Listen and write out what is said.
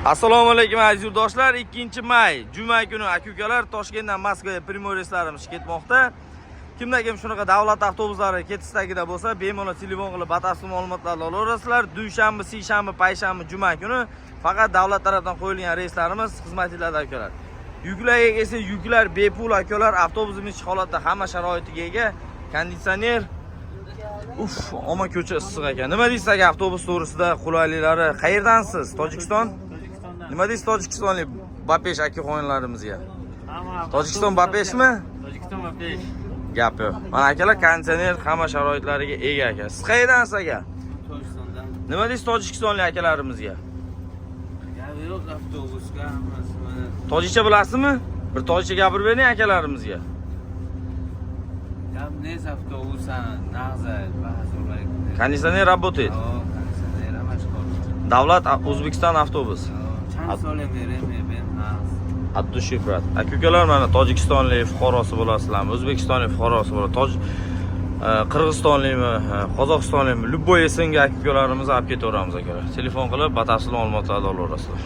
Assalomu alaykum aziz yurtdoshlar. 2-may juma kuni aka-ukalar Toshkentdan Moskvaga primoy reyslarimiz ketmoqda. Kimda kim shunaqa davlat avtobuslari ketishidagida bo'lsa, bemalol telefon qilib batafsil ma'lumotlarni olasizlar. Dushanba, seshanba, payshanba, juma kuni faqat davlat tomonidan qo'yilgan reyslarimiz xizmatchilarda aka-ukalar. Yuklarga esa yuklar bepul aka-ukalar, avtobusimiz holatda hamma sharoitiga ega, konditsioner. Oma ko'cha issiq ekan. Nima deysiz aka avtobus to'g'risida qulayliklari? Qayerdansiz? Tojikiston? Nima deysiz Tojikistonlik Bapesh akaxonlarimizga? Tojikiston Bapeshmi? Tojikiston Bapesh. Gap yo'q. Mana akalar konditsioner hamma sharoitlariga ega aka. Siz qayerdansiz aka? Tojikistondan. Nima deysiz tojikistonlik akalarimizga? Gap yo'q avtobusga hammasi mana. Tojikcha bilasizmi? Bir tojikcha gapirib bering akalarimizga. Gap nez avtobusan nag'za ba'zilar. Konditsioner работает. Konditsioner mashg'ul. Davlat O'zbekiston avtobus. Qancha so'lab beraymi men nag'z. Abdushif brat. Aka-ukalar mana Tojikistonlik fuqarosi bo'lasizlarmi? O'zbekistonlik fuqarosi bo'ladi. Qirg'izistonlikmi, Qozog'istonlikmi, любой senga aka-ukalarimizni olib ketaveramiz aka. Telefon qilib batafsil ma'lumotlarni olaverasizlar.